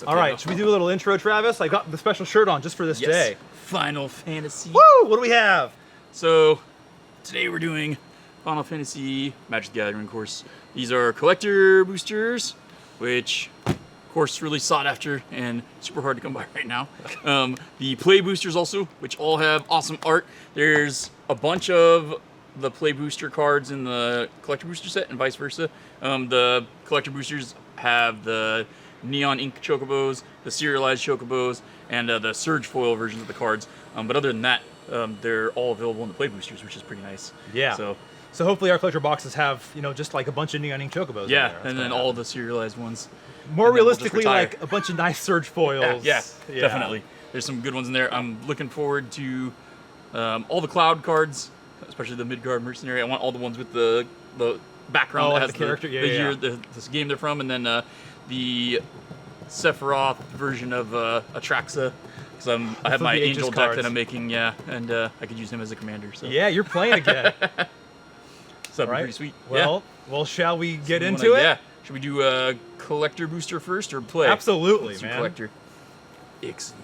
All right, should we do a little intro, Travis? I got the special shirt on just for this day. Final Fantasy. Woo! What do we have? So, today we're doing Final Fantasy Magic the Gathering, of course. These are collector boosters, which, of course, really sought after and super hard to come by right now. The play boosters also, which all have awesome art. There's a bunch of the play booster cards in the collector booster set and vice versa. The collector boosters have the neon ink chocobos, the serialized chocobos, and the surge foil versions of the cards. But other than that, they're all available in the play boosters, which is pretty nice. Yeah. So hopefully our collector boxes have, you know, just like a bunch of neon ink chocobos. Yeah, and then all the serialized ones. More realistically, like a bunch of nice surge foils. Yeah, definitely. There's some good ones in there. I'm looking forward to all the cloud cards, especially the Midgard Mercenary. I want all the ones with the background that has the character, year, this game they're from, and then the Sephiroth version of Atraxa, because I have my Angel deck that I'm making, and I could use him as a commander. So. Yeah, you're playing again. So that'd be pretty sweet. Well, shall we get into it? Yeah. Should we do a collector booster first or play? Absolutely, Let's do man. Collector. Excellent.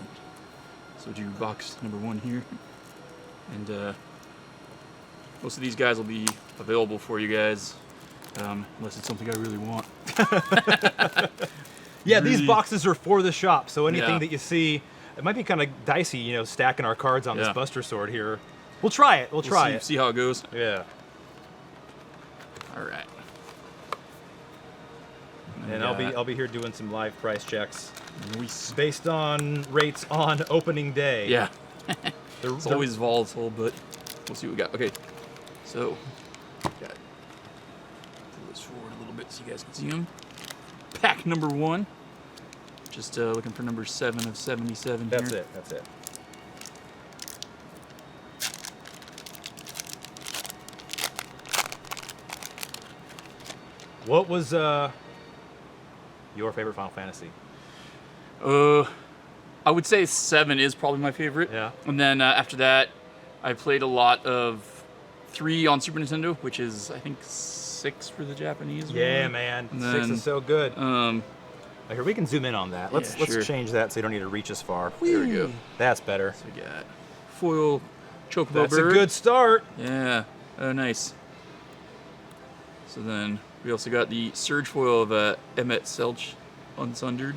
So do box number 1 here, and most of these guys will be available for you guys, unless it's something I really want. Yeah, these boxes are for the shop, so anything that you see, it might be kind of dicey, you know, stacking our cards on this Buster Sword here. We'll try it. We'll try it. See how it goes. Yeah. All right. And I'll be here doing some live price checks based on rates on opening day. Yeah. It's always volatile, but we'll see what we got. Okay. So, got pull this forward a little bit so you guys can see them. Pack number 1. Just looking for number 7 of 77 That's here. it. That's it. What was your favorite Final Fantasy? I would say 7 is probably my favorite. Yeah. And then after that, I played a lot of 3 on Super Nintendo, which is, I think, 6 for the Japanese one. Yeah, man. And 6 is so good. Like, here, we can zoom in on that. Let's change that so you don't need to reach as far. There we go. That's better. So we got foil chocobo That's bird. a good start. Yeah. Nice. So then we also got the surge foil of Emmet Selch Unsundered.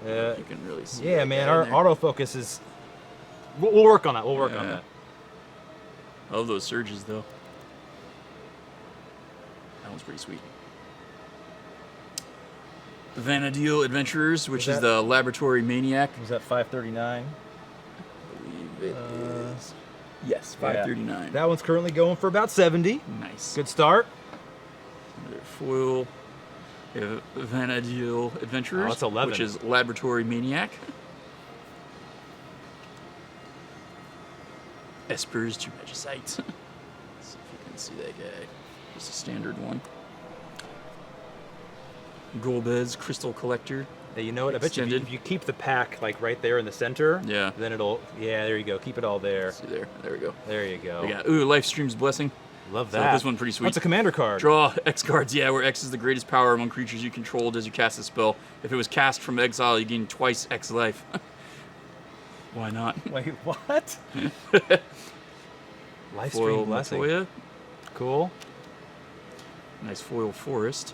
You can really see. Yeah, man. Our autofocus is. We'll work on that. We'll work on that. I love those surges, though. That one's pretty sweet. Vanadil Adventurers, which is the Laboratory Maniac. Was that 539? I believe it is. Yes, 539. Yeah. That one's currently going for about 70. Nice. Good start. Another foil. We have Vanadil Adventurers, that's 11. which is Laboratory Maniac. Esper's to Magicite. See if you can see that guy. Just a standard one. Golbez Crystal Collector. Hey, you know what? I bet you if you keep the pack like right there in the center, then it'll. Yeah, there you go. Keep it all there. See there. There we go. There you go. We got Lifestream's Blessing. Love that. So this one pretty sweet. That's a commander card. Draw X cards. Yeah, where X is the greatest power among creatures you controlled as you cast a spell. If it was cast from exile, you gain twice X life. Why not? Wait, what? Lifestream Foil Blessing. Matoya. Cool. Nice foil forest.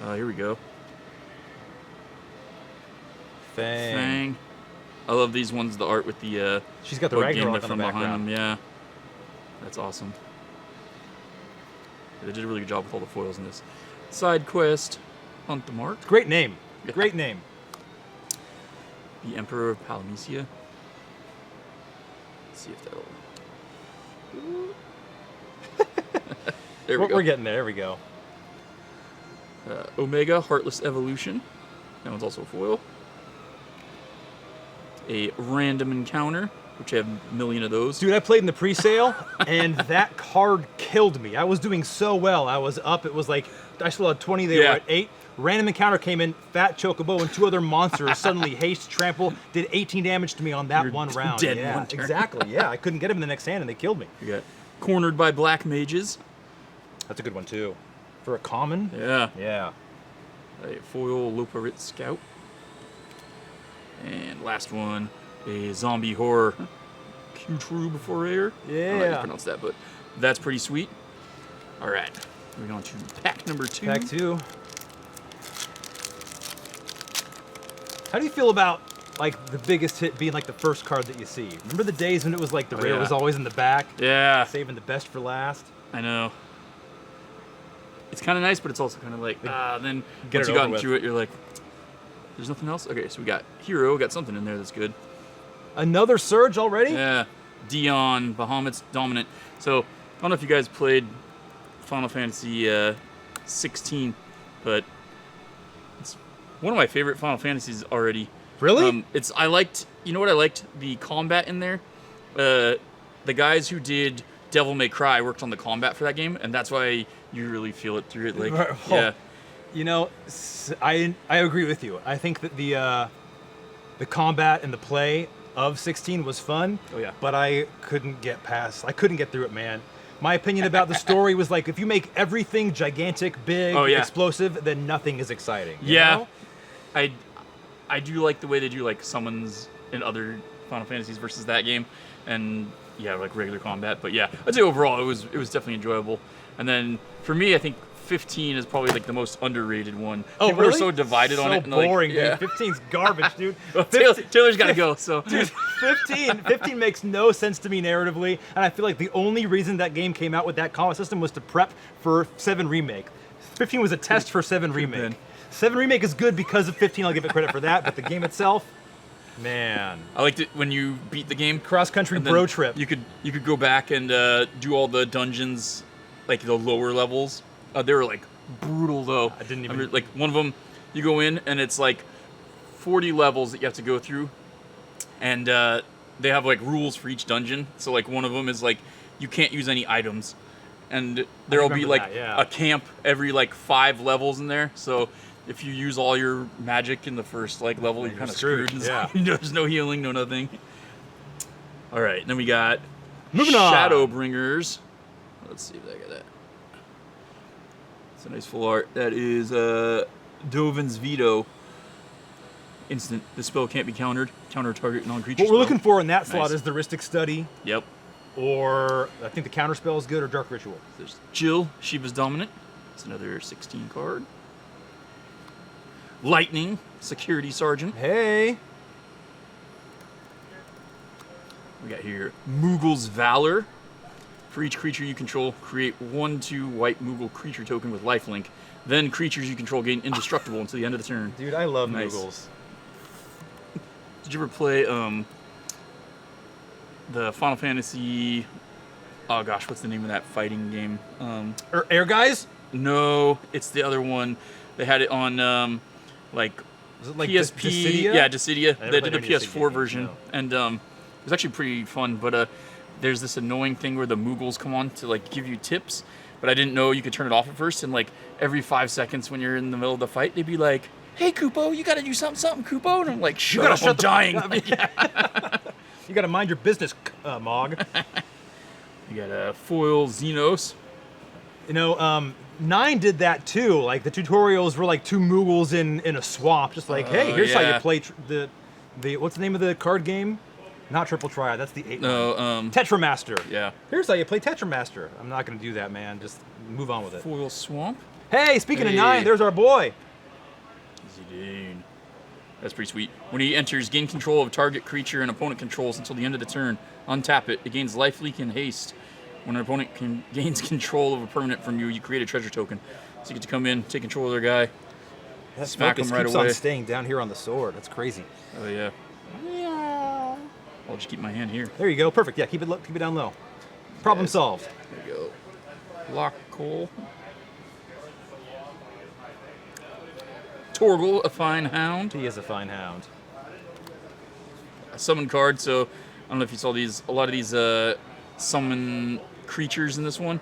Here we go. Fang. I love these ones. The art with the she's got the bug Ragnarok from on the behind them. Yeah, that's awesome. They did a really good job with all the foils in this. Side quest, Hunt the Mark. Great name. Great name. The Emperor of Palamecia. Let's see if that'll. There we go. We're getting there. There we go. Omega Heartless Evolution. That one's also foil. A Random Encounter, which I have a million of those. Dude, I played in the pre-sale, and that card killed me. I was doing so well. I was up. It was like, I still had 20. They were at 8. Random Encounter came in, Fat Chocobo, and 2 other monsters suddenly haste, trample, did 18 damage to me on that one round. Dead yeah, one turn. Exactly. Yeah, I couldn't get him in the next hand, and they killed me. You got Cornered by Black Mages. That's a good one, too. For a common? Yeah. Yeah. a foil Loparit Scout. And last one, a zombie horror Q-True before air. I don't know how to pronounce that, but that's pretty sweet. All right, moving on to pack number 2. Pack 2. How do you feel about like the biggest hit being like the first card that you see? Remember the days when it was like the rare was always in the back? Yeah. Saving the best for last. I know. It's kind of nice, but it's also kind of like, then once Get it you gotten over through it, you're like, there's nothing else? Okay, so we got Hero, got something in there that's good. Another Surge already? Yeah. Dion, Bahamut's Dominant. So, I don't know if you guys played Final Fantasy 16, but it's one of my favorite Final Fantasies already. Really? I liked, you know what I liked? The combat in there. The guys who did Devil May Cry worked on the combat for that game, and that's why you really feel it through it. Like, yeah. You know, I agree with you. I think that the combat and the play of 16 was fun. Oh yeah. But I couldn't get through it, man. My opinion about the story was like, if you make everything gigantic, big, explosive, then nothing is exciting. You know? I do like the way they do like summons in other Final Fantasies versus that game, and like regular combat. But yeah, I'd say overall it was definitely enjoyable. And then for me, I think 15 is probably like the most underrated one. Oh, People really? are so divided on it. And boring, like, dude. 15's garbage, dude. Well, Taylor's got to go. So, dude, 15 makes no sense to me narratively, and I feel like the only reason that game came out with that combat system was to prep for 7 Remake. 15 was a test for 7 Remake. 7 Remake is good because of 15. I'll give it credit for that, but the game itself, man. I liked it when you beat the game. Cross-country bro trip. You could go back and do all the dungeons, like the lower levels. They were like brutal though. I didn't even like one of them. You go in and it's like 40 levels that you have to go through, and they have like rules for each dungeon. So like one of them is like you can't use any items, and there'll be like a camp every like 5 levels in there. So if you use all your magic in the first like level, you're kind of screwed. Yeah. There's no healing, no nothing. All right, then we got moving on. Shadowbringers. Let's see if I got that. It's a nice full art. That is Dovin's Veto. Instant. This spell can't be countered. Counter target non-creature What we're spell. looking for in that slot is the Rhystic Study. Yep. Or I think the counter spell is good, or Dark Ritual. There's Jill, Shiva's Dominant. It's another 16 card. Lightning, Security Sergeant. Hey. We got here Moogle's Valor. For each creature you control, create 1/2 white Moogle creature token with lifelink. Then creatures you control gain indestructible until the end of the turn. Dude, I love Nice. Moogles. Did you ever play the Final Fantasy? Oh gosh, what's the name of that fighting game? Air Guys? No, it's the other one. They had it on like Was it like PSP. Dissidia? Yeah, Dissidia. I never They played did a any PS4 Dissidia version, games, and it was actually pretty fun. But there's this annoying thing where the Moogles come on to like give you tips, but I didn't know you could turn it off at first. And like every 5 seconds when you're in the middle of the fight, they'd be like, "Hey, Koopo, you got to do something, Koopo." And I'm like, "Shut up, I'm dying." You gotta mind your business, Mog. You got a foil Xenos. You know, 9 did that too. Like the tutorials were like 2 Moogles in a swamp, just like, hey, here's how you play the what's the name of the card game? Not Triple Triad. That's the 8 No, one. Tetramaster. Yeah. Here's how you play Tetramaster. I'm not gonna do that, man. Just move on with it. Foil Swamp. Hey, speaking of 9, there's our boy. Easy dude. That's pretty sweet. When he enters, gain control of target creature an opponent controls until the end of the turn. Untap it. It gains life, leak, and haste. When an opponent gains control of a permanent from you, you create a treasure token. So you get to come in, take control of their guy, That smack him focus right keeps away. on staying down here on the sword. That's crazy. Oh yeah. I'll just keep my hand here. There you go. Perfect. Yeah, keep it down low. Problem solved. There you go. Lock Cole. Torgal, a fine hound. He is a fine hound. A summon card, so I don't know if you saw these. A lot of these summon creatures in this one.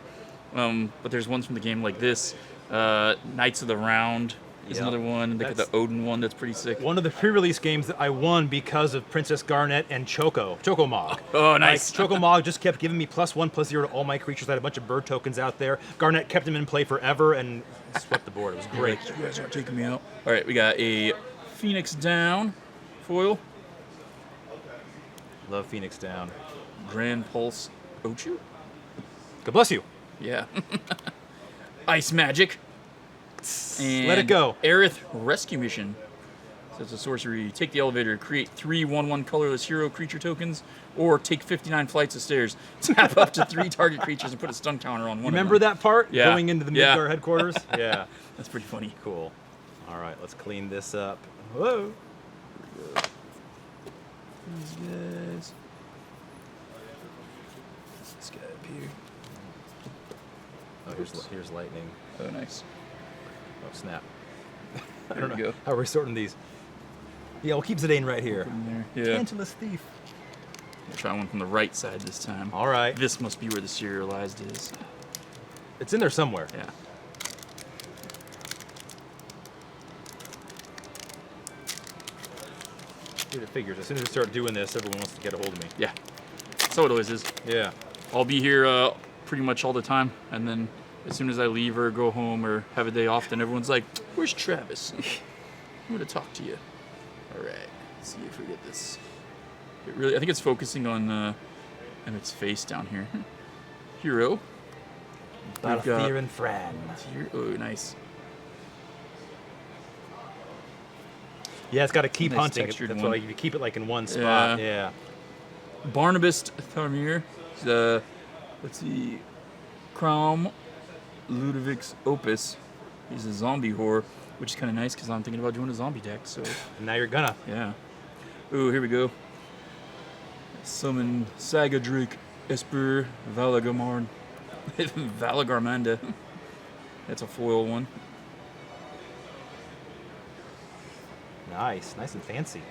But there's ones from the game like this. Knights of the Round. There's Yep. another one. They got the Odin one that's pretty sick. One of the pre-release games that I won because of Princess Garnet and Choco Mog. Oh, nice. Like, Choco Mog just kept giving me +1/+0 to all my creatures. I had a bunch of bird tokens out there. Garnet kept them in play forever and swept the board. It was great. You guys aren't taking me out. All right, we got a Phoenix Down foil. Love Phoenix Down. Grand Pulse Ochu. God bless you. Yeah. Ice Magic. And Let it go. Aerith Rescue Mission. So it's a sorcery. Take the elevator, create 3 1/1 colorless hero creature tokens, or take 59 flights of stairs. Tap up to 3 target creatures and put a stun counter on one. Remember that part? Yeah. Going into the Midgar headquarters? Yeah. That's pretty funny. Cool. All right, let's clean this up. Whoa. These guys. This guy up here. Oh, here's lightning. Oh, nice. Oh, snap. I There don't we know go. how we're sorting these. Yeah, we'll keep Zidane right here. In there. Yeah. Tantalus Thief. We'll try one from the right side this time. All right. This must be where the serialized is. It's in there somewhere. Yeah. Dude, it figures. As soon as we start doing this, everyone wants to get a hold of me. Yeah. So it always is. Yeah. I'll be here pretty much all the time, and then as soon as I leave or go home or have a day off, then everyone's like, "Where's Travis? I'm gonna talk to you." All right. Let's see if we get this. I think it's focusing on Emmett's face down here. Hero. Battle got- Fear and Fran. Here. Oh, nice. Yeah, it's got to keep Nice hunting. textured That's one. why you keep it like in one spot. Yeah. Barnabas Thamir. Let's see. Crom Ludovic's Opus. He's a zombie whore, which is kind of nice because I'm thinking about doing a zombie deck. So, And now you're gonna. yeah. Ooh, here we go. Summon Sagadric Esper Valagarmand. Valagarmanda. That's a foil one. Nice. Nice and fancy.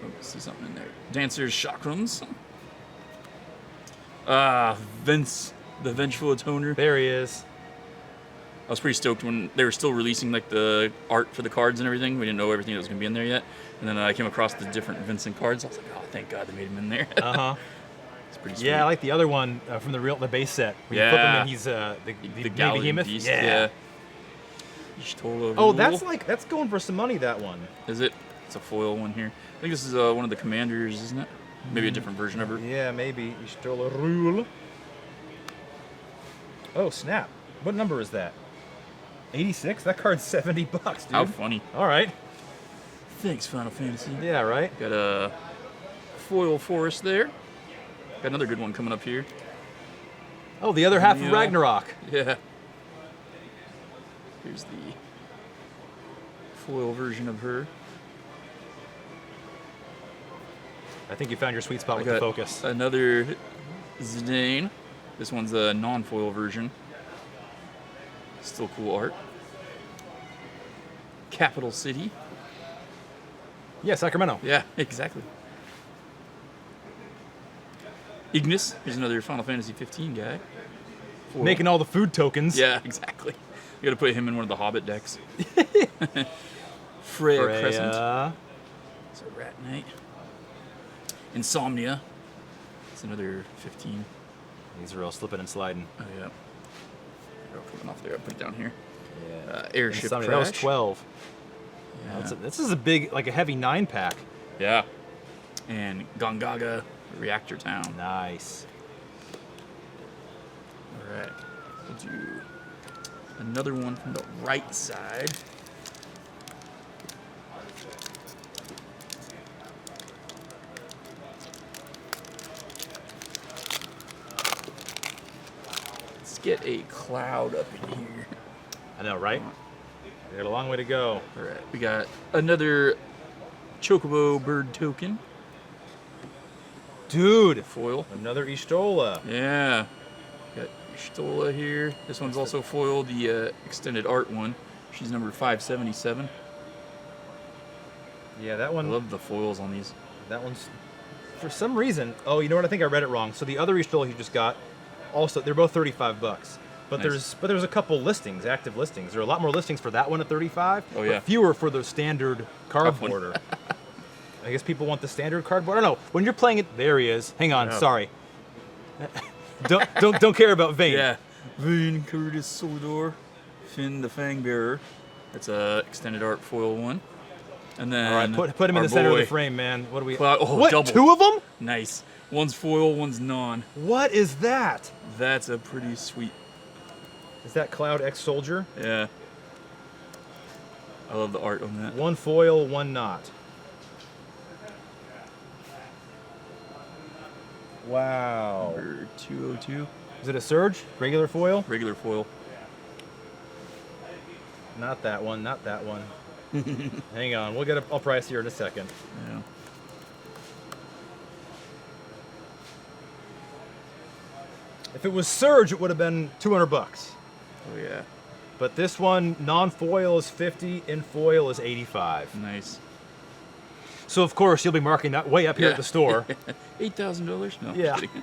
Oh, see something in there. Dancer's Chakrams. Vince, the Vengeful Atoner. There he is. I was pretty stoked when they were still releasing like the art for the cards and everything. We didn't know everything that was going to be in there yet. And then I came across the different Vincent cards. I was like, oh, thank God they made him in there. Uh-huh. It's pretty sweet. Yeah, I like the other one from the base set. When you flip him Yeah. and he's the the Gallian behemoth. Beast. Yeah. Y'shtola Oh, Rule. that's going for some money, that one. Is it? It's a foil one here. I think this is one of the commanders, isn't it? Maybe a different version of her. Yeah, maybe. Y'shtola Rule. Oh, snap. What number is that? 86? That card's $70, dude. How funny. All right. Thanks, Final Fantasy. Yeah, right? Got a foil forest there. Got another good one coming up here. Oh, the other half of Yeah. Ragnarok. Yeah. Here's the foil version of her. I think you found your sweet spot I with the got focus. another Zidane. This one's a non-foil version. Still cool art. Capital City. Yeah, Sacramento. Yeah, exactly. Ignis. Here's another Final Fantasy 15 guy. Foil. Making all the food tokens. Yeah, exactly. We gotta put him in one of the Hobbit decks. Freya Crescent. It's a Rat Knight. Insomnia. It's another 15. These are all slipping and sliding. Oh, yeah. They're all coming off there. I'll put it down here. Yeah. Airship Insomnia, Crash. that was 12. Yeah. This is a big, like a heavy 9-pack. Yeah. And Gongaga Reactor Town. Nice. All right. We'll do another one from the right side. Let's get a cloud up in here. I know, right? We got a long way to go. All right. We got another Chocobo bird token. Dude, Foil. another Y'shtola. Yeah. Got Y'shtola here. This one's also foil, the extended art one. She's number 577. Yeah, that I one. love the foils on these. That one's, for some reason. Oh, you know what? I think I read it wrong. So the other Y'shtola you just got, also they're both $35. But Nice. there's a couple listings, active listings. There are a lot more listings for that one at 35. Oh, yeah. But fewer for the standard Tough one. cardboarder. I guess people want the standard cardboard. I don't know. When you're playing it, there he is. Hang on, Yeah. sorry. don't care about Vane. Yeah. Vane, Curtis, Solidor, Finn the Fangbearer. That's a extended art foil one. And then All right, put him in our the center of boy, the frame, man. What do we? Cloud- oh, what? double. 2 of them? Nice. One's foil, one's non. What is that? That's a pretty sweet. Is that Cloud X Soldier? Yeah. I love the art on that. 1 foil, 1 not. Wow. Number 202. Is it a Surge? Regular foil? Regular foil. Not that one. Not that one. Hang on. We'll get a price here in a second. Yeah. If it was Surge, it would have been $200. Oh yeah. But this one, non-foil is 50, in foil is 85. Nice. So of course you'll be marking that way up here at the store. $8,000? No. Yeah. Just kidding.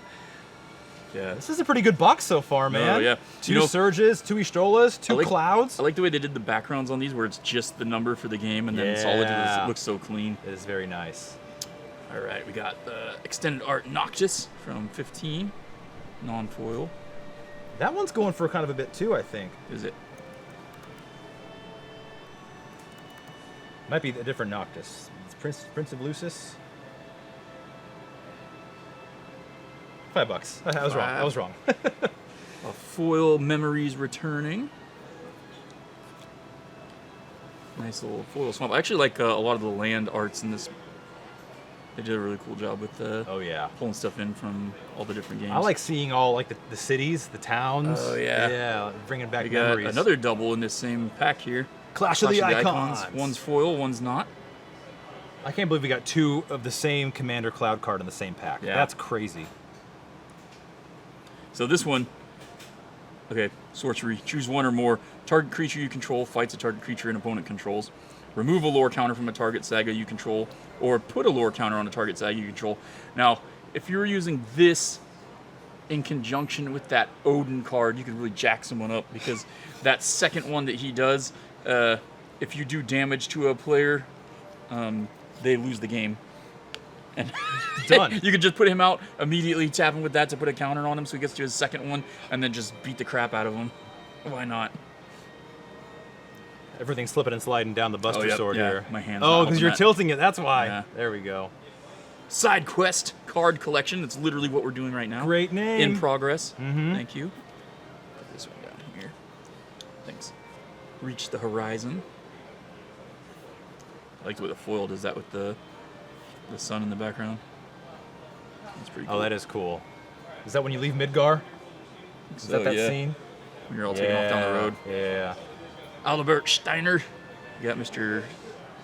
Yeah. This is a pretty good box so far, man. Oh, yeah. 2 You know- Surges, 2 Istrolas, 2 I like- Clouds. I like the way they did the backgrounds on these, where it's just the number for the game, and then it's all Yeah. it looks so clean. It is very nice. All right, we got the extended art Noctis from 15, non-foil. That one's going for kind of a bit too, I think. Is it? Might be a different Noctis. It's Prince of Lucis. $5. I was wrong. I was wrong. A foil Memories Returning. Nice little foil swamp. I actually like a lot of the land arts in this. They did a really cool job with Oh yeah. pulling stuff in from all the different games. I like seeing all like the cities, the towns. Oh, yeah. Yeah, bringing back We got memories. another double in this same pack here. Clash of the Icons. One's foil, one's not. I can't believe we got 2 of the same Commander Cloud card in the same pack. Yeah. That's crazy. So this one, okay, sorcery. Choose 1 or more. Target creature you control fights a target creature an opponent controls. Remove a lore counter from a target saga you control, or put a lore counter on a target saga you control. Now, if you're using this in conjunction with that Odin card, you could really jack someone up, because that second one that he does, if you do damage to a player, they lose the game. And Done. you could just put him out, immediately tap him with that to put a counter on him so he gets to his second one, and then just beat the crap out of him. Why not? Everything's slipping and sliding down the Buster yep, Sword yeah, here. my hand's Oh, not because helping you're that. tilting it. That's why. Yeah. There we go. Side quest card collection. That's literally what we're doing right now. Great name. In progress. Mhm. Thank you. Put this one down here. Thanks. Reach the horizon. I like the way the foil does that with the sun in the background. That's pretty cool. Oh, that is cool. Is that when you leave Midgar? Is that yeah. scene? When you're all taking off down the road. Yeah. Albert Steiner. You got Mr.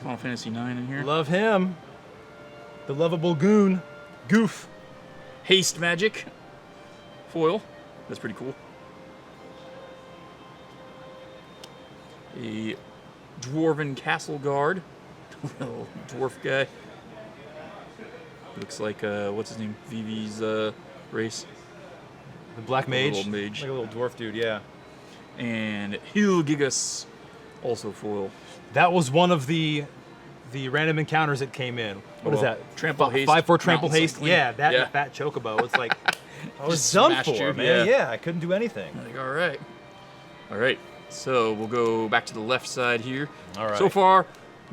Final Fantasy 9 in here. Love him. The lovable goon. Goof. Haste Magic. Foil. That's pretty cool. A Dwarven Castle Guard. Little dwarf guy. Looks like, what's his name? Vivi's race. The Black Mage. little mage. Like a little dwarf dude, yeah. And Hilgigas. Also foil. That was one of the random encounters that came in. What is well, that? Trample Haste, 5/4 Trample Mountain Haste. Sunclean. Yeah, that Yeah. and the Fat Chocobo. It's like, I was Just done smashed for, you, man. yeah. Yeah, I couldn't do anything. Like, all right. All right. So we'll go back to the left side here. All right. So far,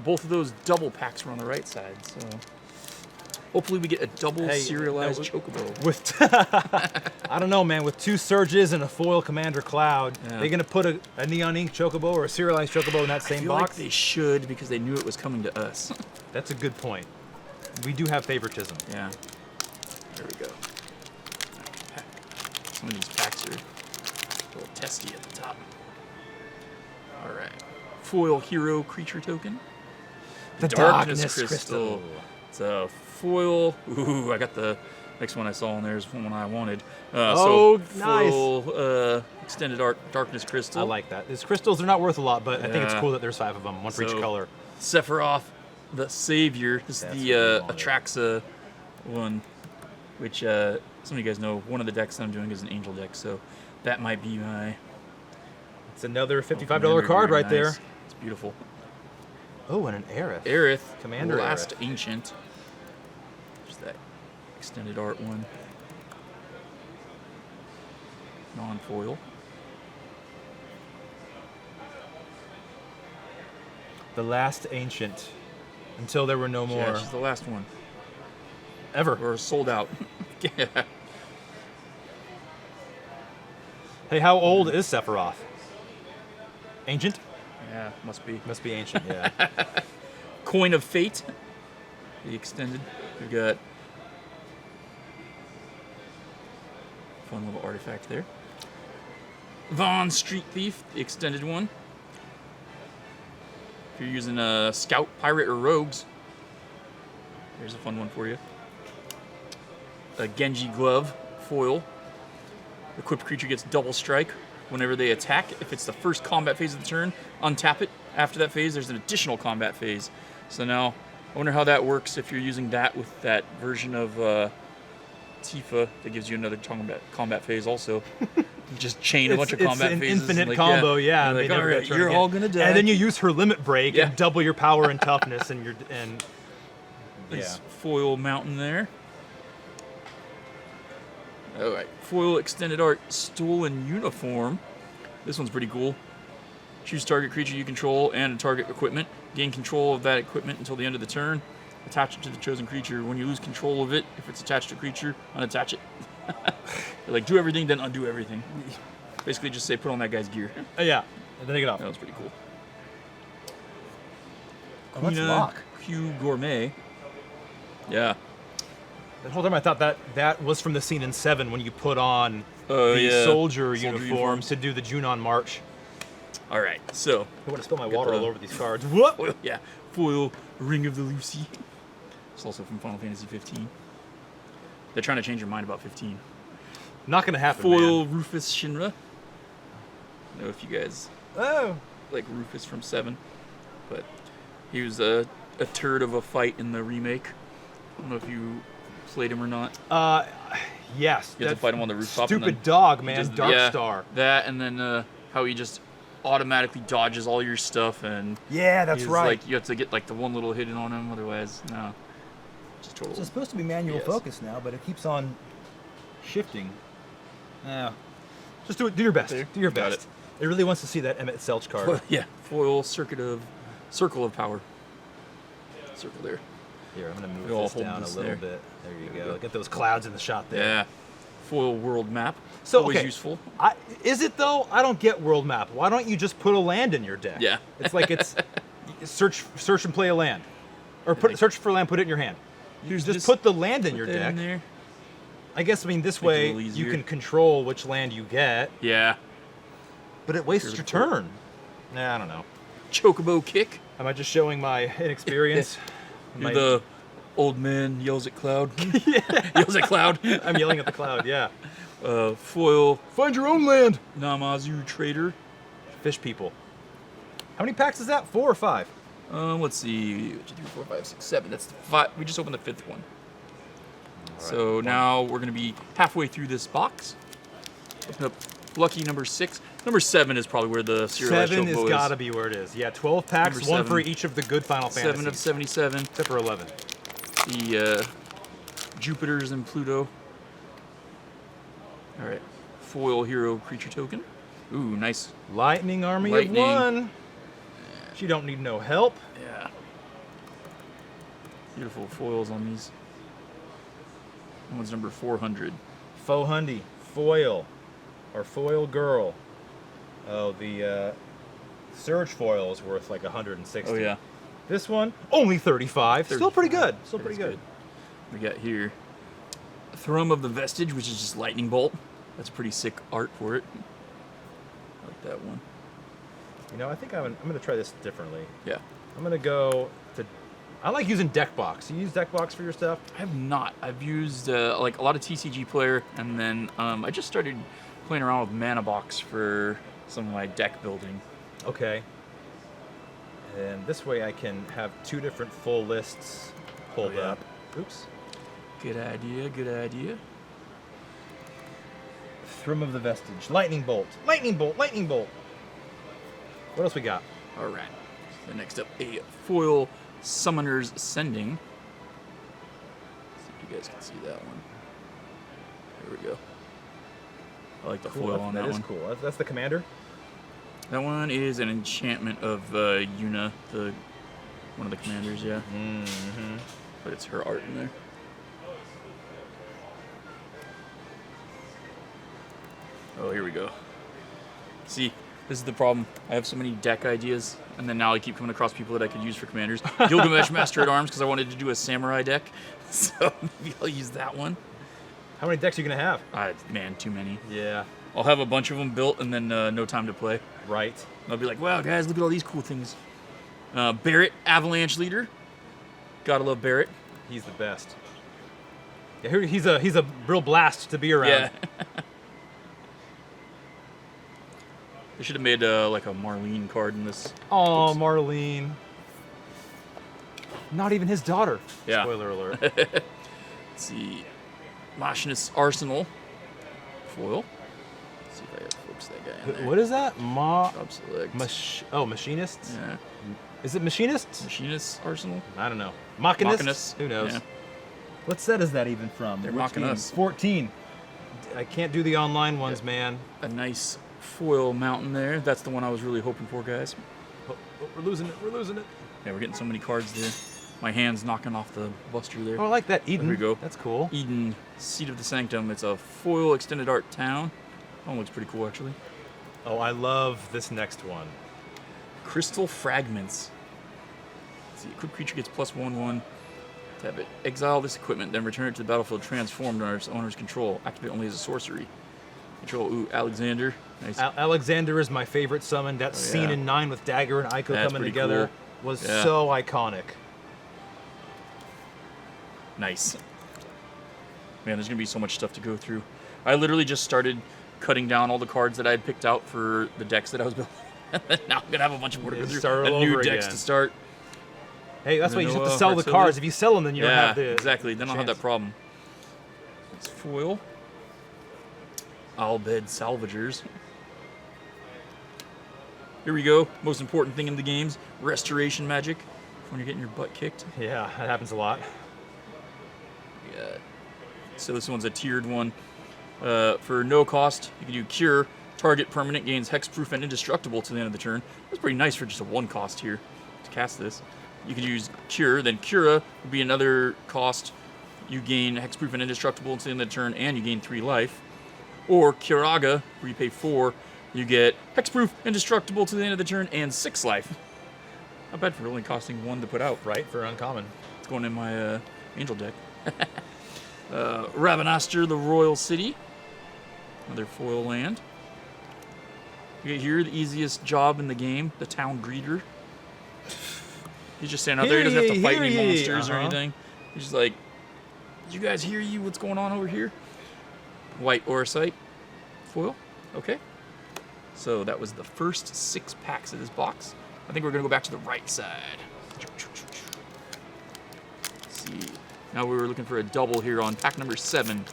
both of those double packs were on the right side. So hopefully we get a double Hey, serialized that chocobo. With I don't know, man. With 2 Surges and a foil Commander Cloud, Yeah. they gonna put a neon ink Chocobo or a serialized Chocobo in that I same feel box? like they should, because they knew it was coming to us. That's a good point. We do have favoritism. Yeah. There we go. Some of these packs are a little testy at the top. All right. Foil hero creature token. The Darkness Crystal. It's a foil. Ooh, I got the next one I saw on there is one I wanted. Oh, so nice. Foil extended art Darkness Crystal. I like that. These crystals are not worth a lot, but I think it's Yeah. cool that there's 5 of them, one for each So- color. Sephiroth, the Savior. This That's is what the we wanted. Atraxa one, which some of you guys know. One of the decks that I'm doing is an Angel deck, so that might be my It's another $55 Commander card here, right there. nice. It's beautiful. Oh, and an Aerith. Aerith, Commander Last Aerith. Ancient. There's that extended art one. Non-foil. The Last Ancient. Until there were no more. Yeah, she's the last one. Ever. Or sold out. Yeah. Hey, how old is Sephiroth? Ancient? Yeah, must be. Must be ancient, yeah. Coin of Fate. The extended. We've got fun little artifact there. Vaughn Street Thief, the extended one. If you're using a Scout, Pirate, or Rogues, there's a fun one for you. A Genji Glove, foil. Equipped creature gets double strike whenever they attack. If it's the first combat phase of the turn, untap it. After that phase, there's an additional combat phase. So now, I wonder how that works if you're using that with that version of Tifa that gives you another combat phase also. You just chain a bunch of combat phases. It's an infinite like, combo, yeah. You're, like, all right, you're all gonna die. And then you use her limit break Yeah. and double your power and toughness, and Nice foil mountain there. All right, foil extended art, stolen uniform. This one's pretty cool. Choose target creature you control and a target equipment. Gain control of that equipment until the end of the turn. Attach it to the chosen creature. When you lose control of it, if it's attached to a creature, unattach it. Like, do everything, then undo everything. Basically, just say, put on that guy's gear. yeah, and then take it off. That was pretty cool. Oh, that's Queen lock. Q Gourmet. Yeah. The whole time I thought that was from the scene in 7 when you put on Oh, the yeah. soldier uniform uniforms. to do the Junon March. All right, so. I want to spill my Get water the- all over these cards. Whoop! Foil, yeah. Foil Ring of the Lucy. It's also from Final Fantasy 15. They're trying to change your mind about 15. Not gonna happen, Foil man. Rufus Shinra. I don't know if you guys Oh. like Rufus from 7, but he was a turd of a fight in the remake. I don't know if you played him or not. Yes. You have to fight him on the rooftop. and Stupid then dog, he man. just- Dark yeah, Star. That, and then how he just automatically dodges all your stuff, and Yeah, that's he's right. like, you have to get like the one little hit in on him, otherwise, no. Just total. So it's supposed to be manual Yes. focus now, but it keeps on shifting. Just do your best. There. Do your Got best. It really wants to see that Emmett Selch card. Yeah, foil circle of power. Circle there. Here, I'm gonna move We'll this hold down this a little there. bit. There you There we go. go. Get those clouds in the shot there. Yeah. Foil world map. So, Always okay. useful. Is it though? I don't get world map. Why don't you just put a land in your deck? Yeah. It's like it's search and play a land, or search for land, put it in your hand. You Here's just this- put the land in Put your that deck. in there. I guess this Make it a way little you easier. can control which land you get, Yeah. but it wastes Sure your to put- turn. Nah, I don't know. Chocobo kick. Am I just showing my inexperience? You're the old man yells at cloud. Yells at cloud. I'm yelling at the cloud. Yeah. Foil Find your own land. Namazu trader. Fish people. How many packs is that? 4 or 5? Let's see. 1, 2, 3, 4, 5, 6, 7. That's the 5. We just opened the 5th one. So now we're going to be halfway through this box. Open up lucky number 6. Number 7 is probably where the serialized 7 Chocobo has is. got to be where it is. Yeah, 12 packs, Number one for 7. each of the good Final 7 of Fantasies. 77. Except for 11. The Jupiters and Pluto. All right. Foil hero creature token. Ooh, nice. Lightning Army Lightning. of 1. She don't need no help. Yeah. Beautiful foils on these. That one's number 400. Faux Hundy, foil, or foil girl. Oh, the Surge foil is worth like 160. Oh, yeah. This one, only 35. Still pretty good. Still That pretty is good. We got here Thrum of the Vestige, which is just lightning bolt. That's pretty sick art for it. I like that one. You know, I think I'm going to try this differently. Yeah. I'm going to go to... I like using deck box. You use deck box for your stuff? I have not. I've used like a lot of TCG Player, and then I just started playing around with Mana Box for some of my deck building. Okay. And this way I can have 2 different full lists pulled Oh, yeah. up. Oops. Good idea, good idea. Thrum of the Vestige. Lightning Bolt. Lightning Bolt. Lightning Bolt. What else we got? All right. So next up, a foil Summoner's Ascending. See if you guys can see that one. There we go. I like the foil on that one. That is cool. That's the commander? That one is an enchantment of Yuna, one of the commanders, yeah. Mm-hmm. But it's her art in there. Oh, here we go. See, this is the problem. I have so many deck ideas, and then now I keep coming across people that I could use for commanders. Gilgamesh Master at Arms, because I wanted to do a samurai deck. So maybe I'll use that one. How many decks are you going to have? Man, too many. Yeah. I'll have a bunch of them built, and then no time to play. Right. And I'll be like, wow, guys, look at all these cool things. Barrett, Avalanche Leader. Gotta love Barrett. He's the best. Yeah, he's a real blast to be around. Yeah. They should have made like a Marlene card in this. Oh, Marlene. Not even his daughter. Yeah. Spoiler alert. Let's see. Machinist's Arsenal. Foil. Let's see if I have focus that guy in there. What is that? Job select. Machinists? Yeah. Is it Machinists? Machinist's Arsenal? I don't know. Machinists? Machinists. Who knows? Yeah. What set is that even from? They're Which mocking game? us. 14. I can't do the online ones, man. A nice foil mountain there. That's the one I was really hoping for, guys. Oh, we're losing it. We're losing it. Yeah, we're getting so many cards there. My hand's knocking off the buster there. Oh, I like that. Eden. There we go. That's cool. Eden, Seat of the Sanctum. It's a foil extended art town. That one looks pretty cool, actually. Oh, I love this next one. Crystal Fragments. Let's see, equipped creature gets +1/1. Tap it. Exile this equipment, then return it to the battlefield transformed under its owner's control. Activate only as a sorcery. Control, Alexander. Nice. Alexander is my favorite summon. That scene yeah. in 9 with Dagger and Ico That's coming pretty together cool. was Yeah. so iconic. Nice. Man, there's going to be so much stuff to go through. I literally just started cutting down all the cards that I had picked out for the decks that I was building. Now I'm going to have a bunch more to go Yeah, through. start all New over decks again. to start. Hey, that's why you just have to Vanilla, sell the Heartsilver. cards. If you sell them, then you don't have the exactly. Then I'll have that chance. problem. It's foil. Albed Salvagers. Here we go. Most important thing in the games: restoration magic. When you're getting your butt kicked. Yeah, that happens a lot. Yeah. So this one's a tiered one. For no cost, you can do Cure. Target permanent gains hexproof and indestructible to the end of the turn. That's pretty nice for just a 1 cost here to cast this. You could use Cure, then Cura would be another cost. You gain hexproof and indestructible until the end of the turn, and you gain 3 life. Or Curaga, where you pay 4, you get hexproof, indestructible to the end of the turn, and 6 life. Not bad for only costing 1 to put out. Right, for uncommon. It's going in my angel deck. Ravenaster, the Royal City. Another foil land. You get here, the easiest job in the game, the Town Greeter. He's just standing out there. He doesn't have to fight any monsters or anything. He's just like, did you guys hear you? What's going on over here? White Oracite foil. Okay. So that was the first 6 packs of this box. I think we're going to go back to the right side. Let's see. Now we were looking for a double here on pack number 7.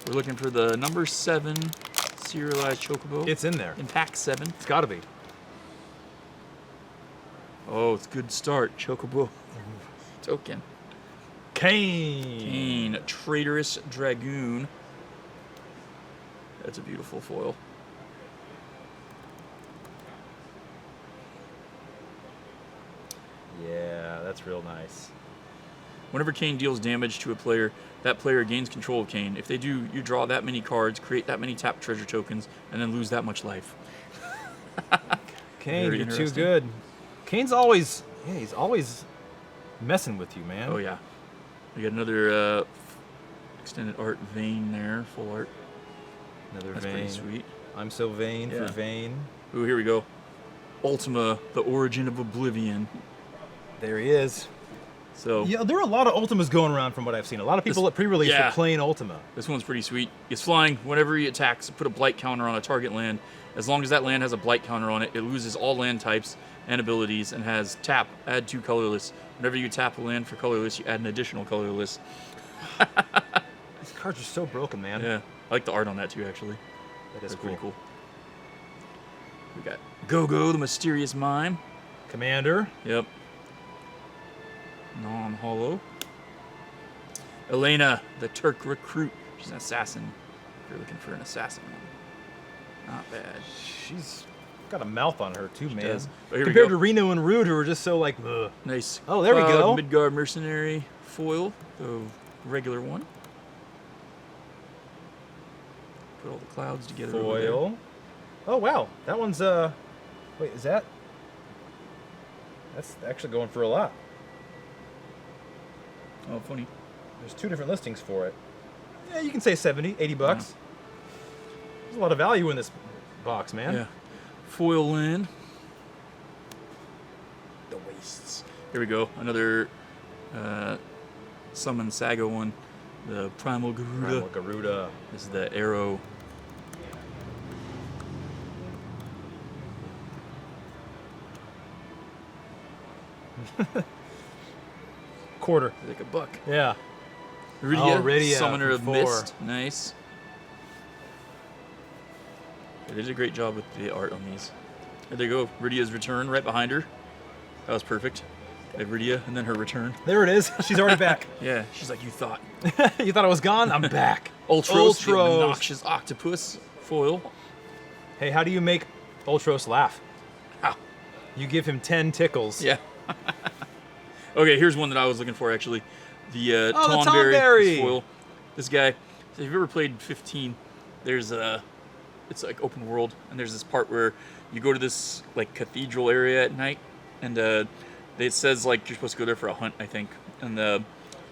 We're looking for the number 7 serialized Chocobo. It's in there. In pack 7. It's got to be. Oh, it's a good start. Chocobo. Token. Kane. Traitorous Dragoon. That's a beautiful foil. Yeah, that's real nice. Whenever Kane deals damage to a player, that player gains control of Kane. If they do, you draw that many cards, create that many tapped treasure tokens, and then lose that much life. Kane, Very you're too interesting. good. Kane's always, he's always messing with you, man. Oh, yeah. We got another extended art vein there, full art. Another That's vein. pretty sweet. I'm so vain Yeah. for vain. Ooh, here we go. Ultima, the Origin of Oblivion. There he is. So Yeah, there are a lot of Ultimas going around from what I've seen. A lot of people at pre-release yeah. are playing Ultima. this one's pretty sweet. It's flying. Whenever he attacks, put a blight counter on a target land. As long as that land has a blight counter on it, it loses all land types and abilities and has tap, add 2 colorless. Whenever you tap a land for colorless, you add an additional colorless. These cards are so broken, man. Yeah, I like the art on that too, actually. That is That's pretty cool. We got Go-Go, the mysterious mime. Commander. Yep. Non-holo. Elena, the Turk recruit. She's an assassin. If you're looking for an assassin. Not bad. She's got a mouth on her too, man. does. Oh, here we Compared go. to Reno and Rude, who are just so like, ugh. Nice. Oh, there we go. Midgard mercenary foil. The regular one. Put all the clouds together. over there. Foil. Oh wow, that one's wait, is that? That's actually going for a lot. Oh, funny. There's 2 different listings for it. Yeah, you can say 70, 80 bucks. There's a lot of value in this box, man. Yeah. Foil land. The wastes. Here we go. Another Summon Saga one. The Primal Garuda. Primal Garuda. This is the arrow. Quarter. Like a buck. Yeah. Rydia, Oh, Rydia Summoner of from 4. Mist. Nice. They did a great job with the art on these. There you go. Rydia's return right behind her. That was perfect. Rydia and then her return. There it is. She's already back. Yeah, she's like, you thought. You thought I was gone? I'm back. Ultros, the Ultros. obnoxious octopus foil. Hey, how do you make Ultros laugh? How? You give him 10 tickles. Yeah. Okay, here's one that I was looking for actually. The Oh, the Tonberry Tonberry. foil. This guy. So if you've ever played 15, there's a. It's like open world, and there's this part where you go to this like cathedral area at night, and it says like you're supposed to go there for a hunt, I think. And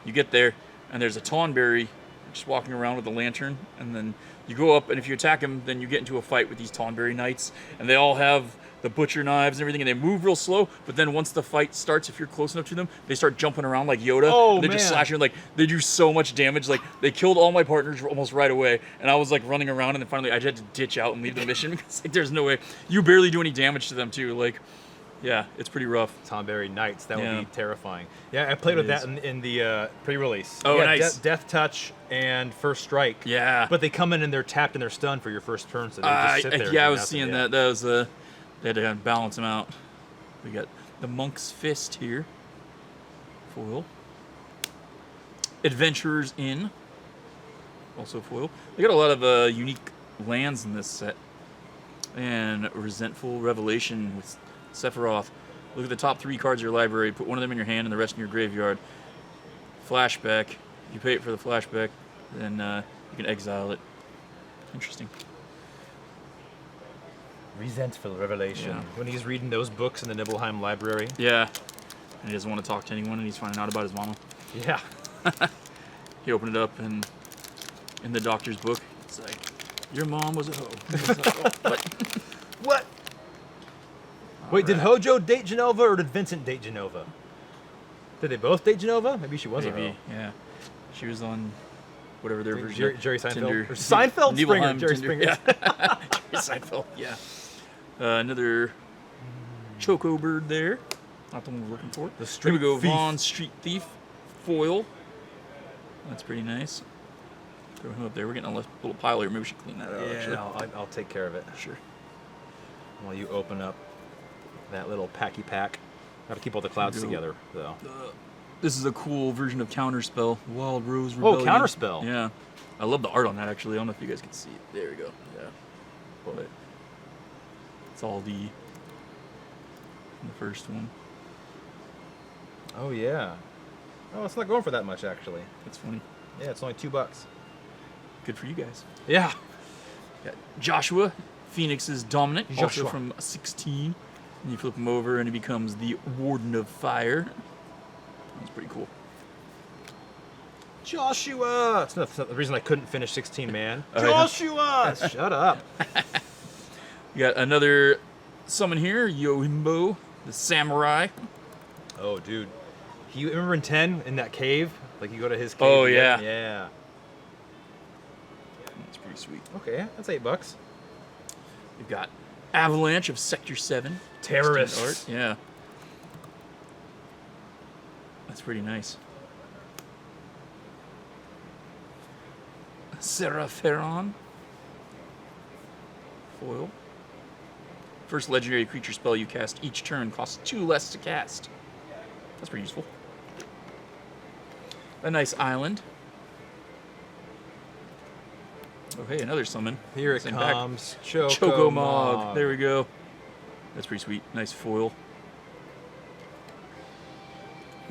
you get there, and there's a Tonberry just walking around with a lantern, and then you go up, and if you attack him, then you get into a fight with these Tonberry knights, and they all have the butcher knives and everything, and they move real slow, but then once the fight starts, if you're close enough to them, they start jumping around like Yoda. Oh, and they're just man. slashing, like, they do so much damage. Like, they killed all my partners almost right away, and I was, like, running around, and then finally I had to ditch out and leave the mission, because, like, there's no way. You barely do any damage to them, too. Like, yeah, it's pretty rough. Tonberry Knights. That Yeah. would be terrifying. Yeah, I played It with is. that in the pre-release. Oh, Yeah, nice. Death Touch and First Strike. Yeah. But they come in and they're tapped and they're stunned for your first turn, so they just sit there. and Yeah, I do was nothing. seeing Yeah. that. That was, they had to kind of balance them out. We got the Monk's Fist here. Foil. Adventurers Inn. Also foil. They got a lot of unique lands in this set. And Resentful Revelation with Sephiroth. Look at the top 3 cards of your library. Put one of them in your hand and the rest in your graveyard. Flashback. If you pay it for the flashback, then you can exile it. Interesting. Resentful Revelation. Yeah. When he's reading those books in the Nibelheim library. Yeah. And he doesn't want to talk to anyone, and he's finding out about his mama. Yeah. He opened it up, and in the doctor's book, it's like, your mom was a hoe. It's like, oh, what? What? Wait, did Hojo date Genova or did Vincent date Genova? Did they both date Genova? Maybe she was a Maybe, hoe. yeah. She was on whatever their version of Jerry Seinfeld? Tinder. Or Seinfeld? Springer. Nibelheim Jerry Tinder, Springer. Yeah. Jerry Seinfeld, yeah. Another Choco Bird there. Not the one we're looking for. The Here Street we go, Thief. Vaughn Street Thief foil. That's pretty nice. Throw him up there. We're getting a little pile here. Maybe we should clean that out, actually. Yeah, I'll take care of it. Sure. While you open up that little packy pack. Gotta keep all the clouds Go. together, though. This is a cool version of Counterspell. Wild Rose Oh, Rebellion. Counterspell. Yeah. I love the art on that, actually. I don't know if you guys can see it. There we go. Yeah. But it's all the first one. Oh, yeah. Oh, it's not going for that much, actually. That's funny. Yeah, it's only $2. Good for you guys. Yeah. Got Joshua, Phoenix's dominant, also Joshua. from 16. And you flip him over, and he becomes the Warden of Fire. That's pretty cool. Joshua! It's not the reason I couldn't finish 16, man. Oh, yeah. Joshua! Shut up. You got another summon here, Yohimbo, the Samurai. Oh, dude. You remember in 10, in that cave? Like, you go to his cave? Oh, again? yeah. Yeah. That's pretty sweet. Okay, that's $8. We've got Avalanche of Sector 7. Terrorists. Art. Yeah. That's pretty nice. Serapheron. Foil. First legendary creature spell you cast each turn costs 2 less to cast. That's pretty useful. A nice island. Oh, hey, another summon. Here it Same comes. Back. Choco Mog. There we go. That's pretty sweet. Nice foil.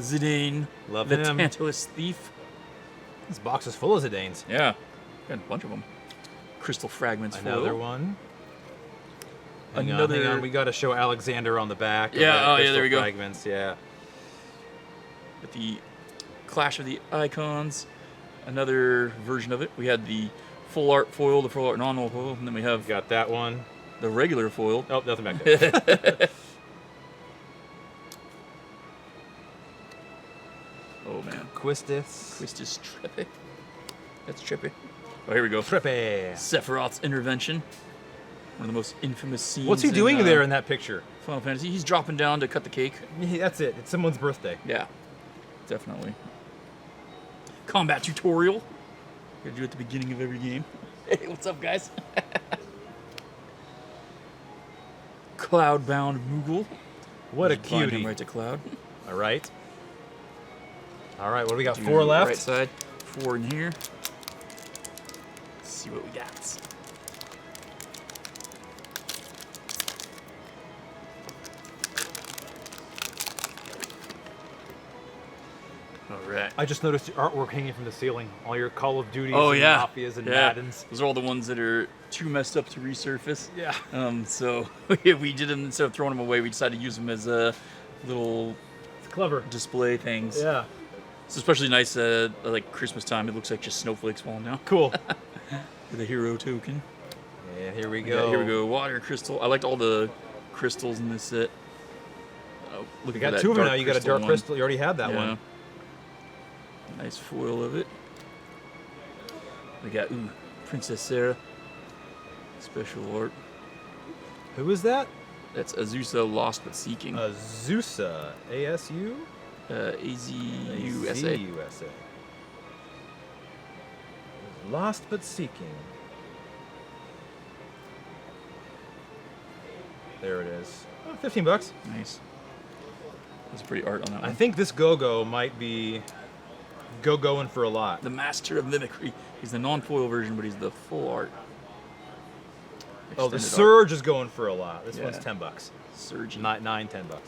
Zidane. Love the him. Tantalus Thief. This box is full of Zidanes. Yeah. Got a bunch of them. Crystal Fragments foil. Another one. Hang Another. on. We got to show Alexander on the back. of Yeah, that oh, yeah, Crystal there we go. Fragments, yeah. With the Clash of the Icons. Another version of it. We had the full art foil, the full art non-foil foil, and then we have Got that one. the regular foil. Oh, nothing back there. Oh man. Quistis. Quistis Trippy. That's trippy. Oh, here we go. Trippy. Sephiroth's Intervention. One of the most infamous scenes. What's he doing there in that picture? Final Fantasy. He's dropping down to cut the cake. Yeah, that's it. It's someone's birthday. Yeah, definitely. Combat tutorial. Gotta do it at the beginning of every game. Hey, what's up, guys? Cloudbound Moogle. What a Just bind him cutie. right to Cloud. All right. All right, what do we got? Do 4 left? Right side. 4 in here. Let's see what we got. All right. I just noticed your artwork hanging from the ceiling. All your Call of Duties Oh and yeah. Mafias and Yeah. Maddens. Those are all the ones that are too messed up to resurface. Yeah. So we did them instead of throwing them away. We decided to use them as little It's clever. display things. Yeah. It's especially nice like Christmas time. It looks like just snowflakes falling down. Cool. With a hero token. Yeah, here we Yeah, go. here we go. Water crystal. I liked all the crystals in this set. You got 2 of them now. You got a dark one. crystal. You already had that Yeah. one. Nice foil of it. We got Princess Sarah. Special art. Who is that? That's Azusa Lost but Seeking. Azusa. ASU? AZUSA. USA. Lost but seeking. There it is. Oh, $15. Nice. That's pretty art on that I one. think this Go-Go might be going for a lot. The Master of Mimicry. He's the non-foil version, but he's the full art. Oh, the Extended Surge is going for a lot. This Yeah. one's $10. art. Surgeon. $9-10.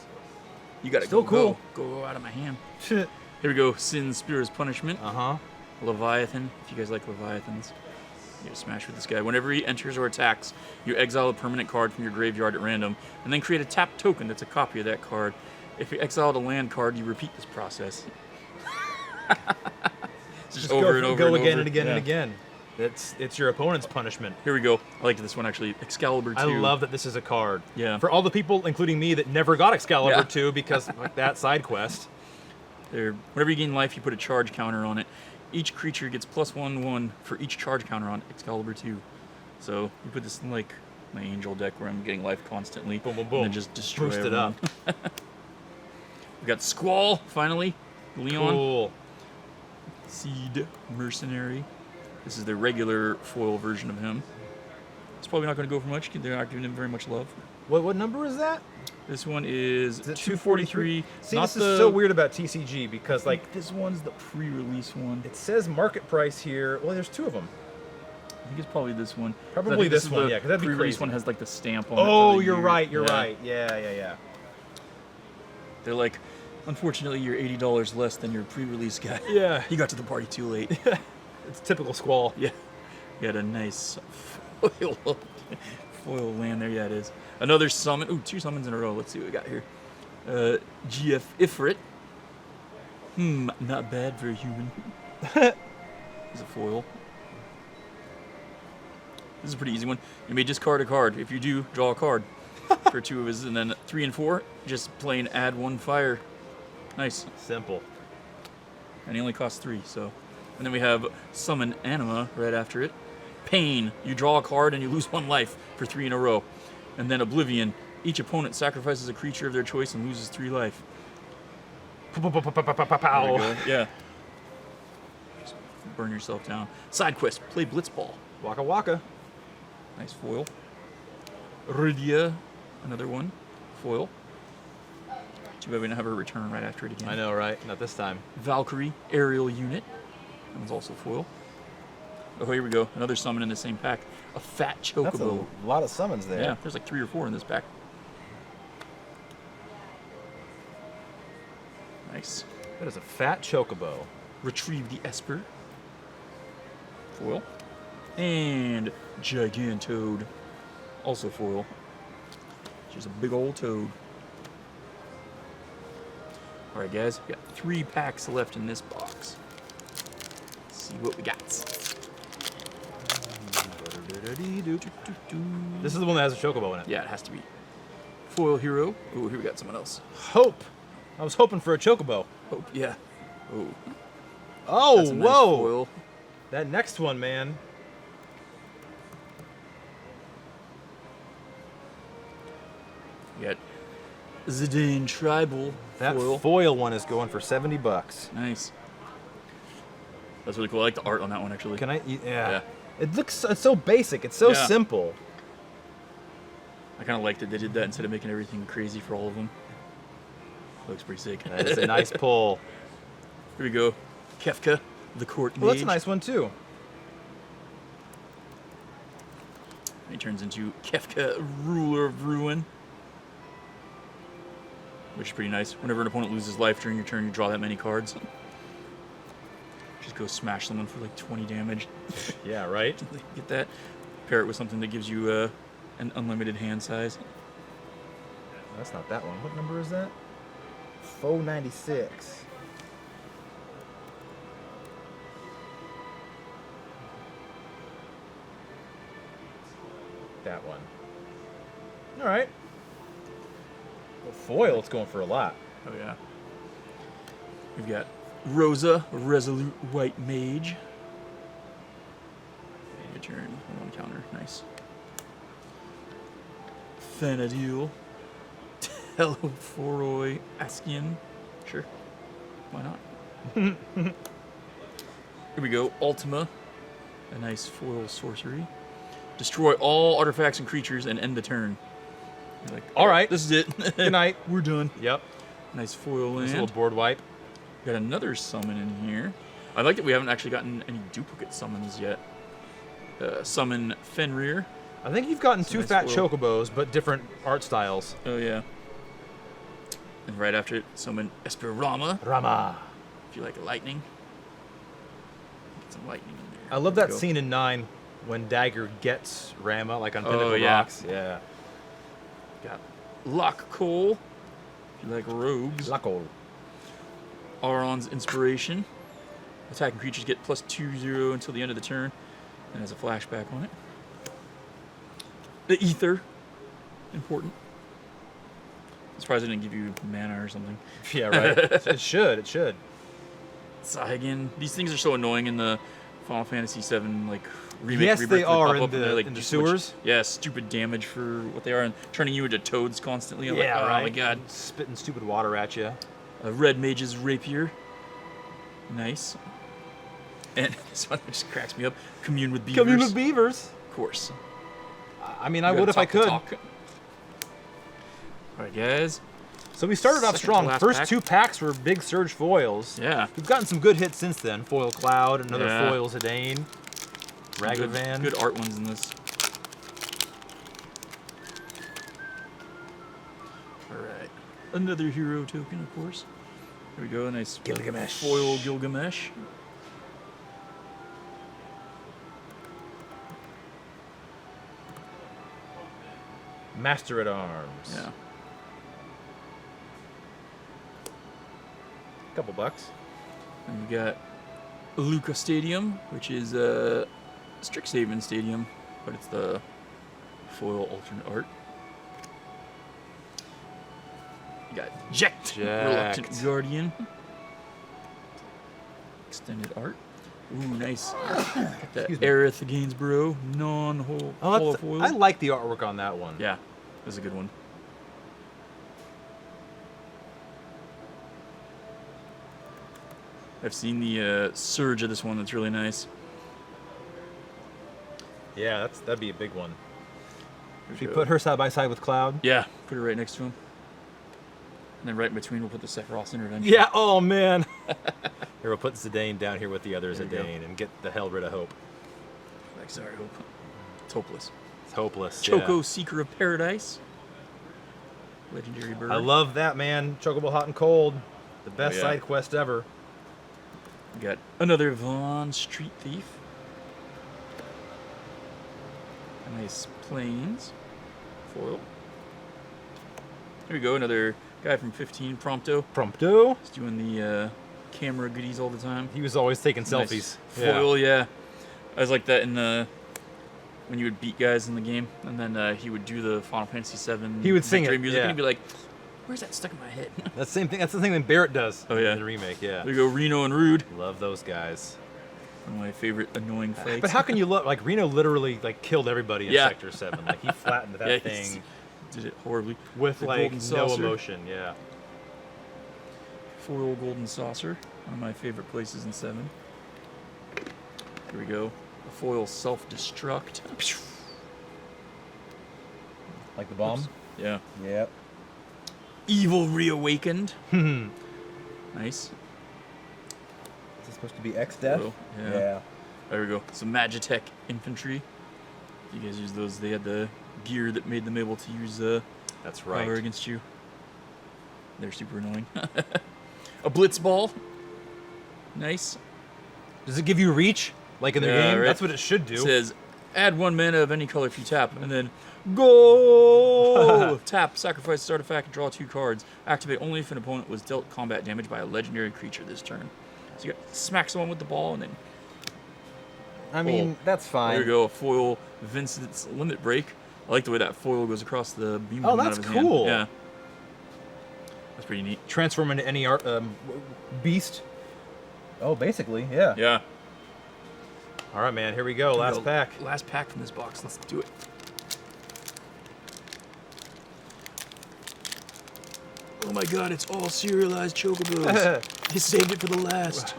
You gotta Still cool. Go out of my hand. Shit. Here we go. Sin, Spear's Punishment. Uh-huh. Leviathan. If you guys like Leviathans, you gotta smash with this guy. Whenever he enters or attacks, you exile a permanent card from your graveyard at random, and then create a tapped token that's a copy of that card. If you exiled a land card, you repeat this process. Just over and over Go and again over. and again Yeah. and again. It's your opponent's punishment. Here we go. I liked this one actually. Excalibur 2. I love that this is a card. Yeah. For all the people, including me, that never got Excalibur Yeah. 2 because of that side quest. There, whenever you gain life, you put a charge counter on it. Each creature gets +1/+1 for each charge counter on Excalibur 2. So you put this in like my angel deck where I'm getting life constantly. Boom, boom, And boom. then just destroy Boost it up. everyone. We got Squall, finally. Leon. Cool. Seed Mercenary. This is the regular foil version of him. It's probably not going to go for much. They're not giving him very much love. What number is that? This one is, Is it 243. See, not this is so weird about TCG because, like, This one's the pre-release one. it says market price here. Well, there's 2 of them. I think it's probably this one. Probably I think this is one, the yeah, 'cause that'd be pre-release crazy. one has like the stamp on it. Oh, for the you're year. right. You're Yeah. right. Yeah. They're like, unfortunately, you're $80 less than your pre-release guy. Yeah. He got to the party too late. It's typical Squall. Yeah. You had a nice foil land there. Yeah, it is. Another summon. Ooh, 2 summons in a row. Let's see what we got here. GF Ifrit. Not bad for a human. He's a foil. This is a pretty easy one. You may discard a card. If you do, draw a card for 2 of his. And then 3 and 4, just plain add 1 fire. Nice. Simple. And he only costs 3, so. And then we have Summon Anima right after it. Pain. You draw a card and you lose 1 life for 3 in a row. And then Oblivion. Each opponent sacrifices a creature of their choice and loses 3 life. There we Pow. go. Yeah. Just burn yourself down. Side quest. Play Blitzball. Waka waka. Nice foil. Rydia. another one, foil. Too bad we didn't have her return right after it again. I know, right? Not this time. Valkyrie aerial unit. That one's also foil. Oh, here we go. Another summon in the same pack. A fat chocobo. That's a lot of summons there. Yeah, there's like 3 or 4 in this pack. Nice. That is a fat chocobo. Retrieve the Esper. Foil. And Gigantoad. Also foil. She's a big old toad. Alright guys, we got 3 packs left in this box. Let's see what we got. This is the one that has a chocobo in it. Yeah, it has to be. Foil hero. Oh, here we got someone else. Hope. I was hoping for a chocobo. Oh, yeah. Oh, Oh, that's a nice whoa. foil. That next one, man. We got Zidane Tribal That foil. foil one is going for $70. Nice. That's really cool. I like the art on that one, actually. Can I eat? Yeah. Yeah. It looks, it's so basic. It's so Yeah. simple. I kind of like that they did that instead of making everything crazy for all of them. Looks pretty sick. That is a nice pull. Here we go. Kefka, the court mage. Well, that's a nice one too. He turns into Kefka, ruler of ruin. Which is pretty nice. Whenever an opponent loses life during your turn, you draw that many cards. Just go smash someone for like 20 damage. Yeah, right? Get that. Pair it with something that gives you an unlimited hand size. That's not that one. What number is that? 496. That one. All right. Well, foil, it's going for a lot. Oh yeah. We've got Rosa, resolute white mage. Return, one counter, nice. Thanadil, Telephoroi Askian. Sure, why not? Here we go, Ultima, a nice foil sorcery. Destroy all artifacts and creatures and end the turn. You're like, All right. this is it. Good night. We're done. Yep. Nice foil Nice land. little board wipe. Got another summon in here. I like that we haven't actually gotten any duplicate summons yet. Summon Fenrir. I think you've gotten It's a 2 nice fat foil. chocobos, but different art styles. Oh yeah. And right after it, summon Esperama. Rama. If you like lightning. Get some lightning in there. I love There that we go. scene in 9 when Dagger gets Rama, like on Pinnacle yeah. Rocks. Yeah. Got Lock Cole. If you like rogues. Lacko. Auron's Inspiration. Attacking creatures get +2/0 until the end of the turn. And has a flashback on it. The Ether. Important. I'm surprised I didn't give you mana or something. Yeah, right. It should. It should. Saigan. These things are so annoying in the Final Fantasy VII like remake. Yes, rebirth, they are pop in up and they're, the- like, in the do so much- sewers. Yeah, stupid damage for what they are and turning you into toads constantly. I'm Yeah, like, oh right. my god. Spitting stupid water at you. Red Mage's Rapier. Nice. And this one just cracks me up. Commune with Beavers. Commune with beavers. Of course. I mean, I You would gotta if I talk the could. talk. Alright, guys. So we started off Second to strong. last First pack. 2 packs were big surge foils. Yeah. We've gotten some good hits since then. Foil Cloud, another Yeah. foil Zidane, Ragavan. Good art ones in this. Alright. Another hero token, of course. There we go, a nice Gilgamesh. foil Gilgamesh. Master at Arms. Yeah. Couple bucks. And we got Luca Stadium, which is Strixhaven Stadium, but it's the foil alternate art. You got Jekt, Reluctant Jekt. Guardian. Extended art. Ooh, nice. Got that Excuse me. Aerith Gainsborough, non-holo Oh, foil. I like the artwork on that one. Yeah, that's a good one. I've seen the surge of this one. That's really nice. Yeah, that'd be a big one. Should we put her side by side with Cloud? Yeah, put her right next to him. And then right in between, we'll put the Sephiroth intervention. Yeah, oh man. Here, we'll put Zidane down here with the other There we Zidane and get the hell rid of Hope. Like, sorry, Hope. It's hopeless. It's hopeless. Choco yeah. Seeker of Paradise. Legendary bird. I love that, man. Chocobo Hot and Cold. The best yeah. side quest ever. We got another Vaughn Street Thief. Nice planes. Foil. Here we go, another guy from 15, Prompto. Prompto. He's doing the camera goodies all the time. He was always taking selfies. Nice. Foil, yeah. I was like that in when you would beat guys in the game, and then he would do the Final Fantasy VII. He would sing victory it, music, yeah. and he'd be like, "Where's that stuck in my head?" That's the same thing. That's the thing that Barrett does. Oh yeah, in the remake. Yeah. There we go, Reno and Rude. Love those guys. One of my favorite annoying fights. But how can you love like Reno literally like killed everybody in Yeah. Sector 7. Like he flattened that Yeah, thing did it horribly. with The like golden no saucer. emotion. Yeah. Foil Golden Saucer, one of my favorite places in 7. Here we go. A foil self-destruct. Like the bomb. Oops. Yeah. Yep. Evil Reawakened. Hmm. Nice. Is this supposed to be X Death? Foil, yeah. There we go. Some Magitech infantry. You guys use those. They had the gear that made them able to use That's right. power against you. They're super annoying. A Blitzball. Nice. Does it give you reach like in the Yeah, game? right. That's what it should do. It says, add 1 mana of any color if you tap, and then go! Tap, sacrifice this artifact, draw 2 cards. Activate only if an opponent was dealt combat damage by a legendary creature this turn. So you got smack someone with the ball, and then I mean, that's fine. there you go, a foil Vincent's Limit Break. I like the way that foil goes across the beam. Oh, coming out that's of his hand. cool. Yeah. That's pretty neat. Transform into any beast. Oh, basically, yeah. Yeah. All right, man. Here we go. Last pack. Last pack from this box. Let's do it. Oh my god, it's all serialized chocobos. They saved it for the last.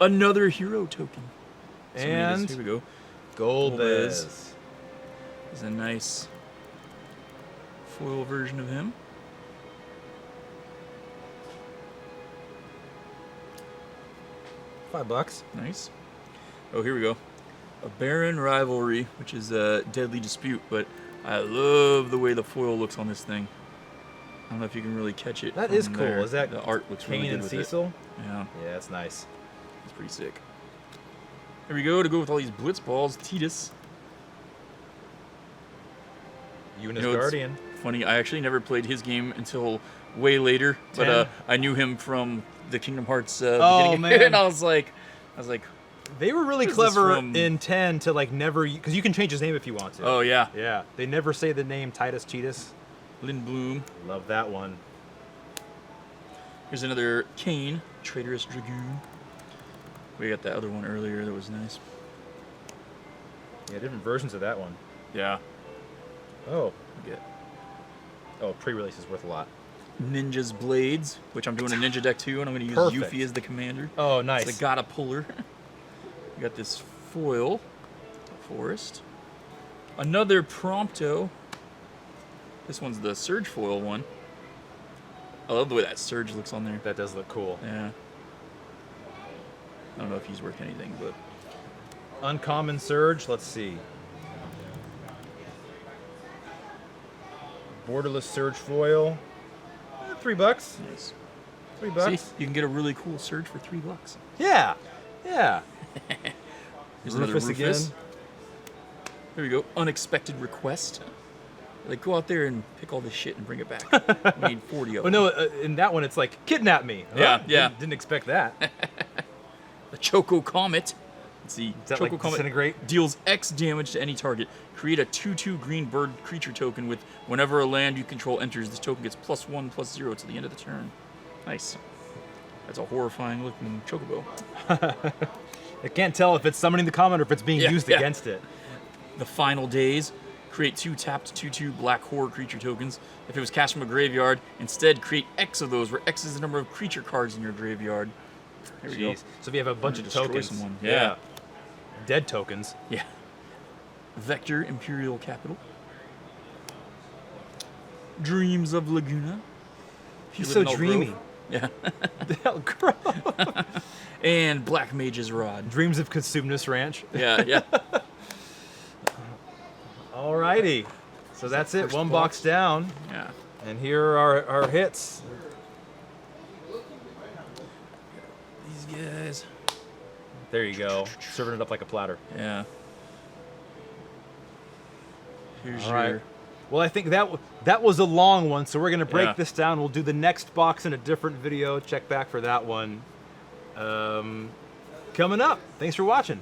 Another hero token. And here we go. Golbez. Golbez. Is a nice foil version of him. $5. Nice. Oh, here we go. A Baron Rivalry, which is a Deadly Dispute, but I love the way the foil looks on this thing. I don't know if you can really catch it. That from is cool. there. Is that the art looks Kane really good and with Cecil? it. Yeah, Yeah, that's nice. it's pretty sick. Here we go to go with all these blitz balls. Titus. Eunice You know, it's Guardian. Funny, I actually never played his game until way later, but 10? I knew him from the Kingdom Hearts Oh, beginning, man. and I was like, They were really What is this clever from? in 10 to like never, because you can change his name if you want to. oh yeah, Yeah, they never say the name Titus Cheetus. Lynn Bloom. Love that one. Here's another Kane, Traitorous Dragoon. We got that other one earlier that was nice. Yeah, different versions of that one. Yeah. Oh, We get oh, pre-release is worth a lot. Ninja's Blades, which I'm doing a ninja deck too, and I'm going to use Perfect. Yuffie as the commander. Oh, It's nice. the Gotta Puller. We got this foil, Forest. Another Prompto. This one's the Surge foil one. I love the way that Surge looks on there. That does look cool. Yeah. I don't know if he's worth anything, but Uncommon Surge, let's see. Borderless Surge foil. $3. nice. $3. See, you can get a really cool Surge for $3. Yeah. Yeah. Here's another Rufus Rufus. again. Here we go. Unexpected request. Like, go out there and pick all this shit and bring it back. We need 40 of Oh them. no, in that one it's like kidnap me. Yeah, Huh? yeah. Didn't expect that. The Choco Comet. Let's see. that Choco like Comet disintegrate? deals X damage to any target. Create a 2/2 green bird creature token with whenever a land you control enters, this token gets +1/+0 to the end of the turn. Nice. That's a horrifying looking chocobo. I can't tell if it's summoning the comet or if it's being Yeah, used yeah. against it. The Final Days. Create 2 tapped 2/2 black horror creature tokens. If it was cast from a graveyard, instead create X of those, where X is the number of creature cards in your graveyard. There we go. Jeez. So if you have a bunch of destroy tokens. someone. Yeah. Dead tokens. Yeah. Vector Imperial Capital. Dreams of Laguna. If you He's live so in Elk Grove. dreamy. Yeah. Elk Grove. And Black Mage's Rod. Dreams of Consumnus Ranch. Yeah, yeah. Alrighty. So that's it. first One box? box down. Yeah. And here are our hits. These guys. There you go. Serving it up like a platter. Yeah. Here's All your. right. Well, I think that was a long one, so we're going to break Yeah. this down. We'll do the next box in a different video. Check back for that one. Coming up. Thanks for watching.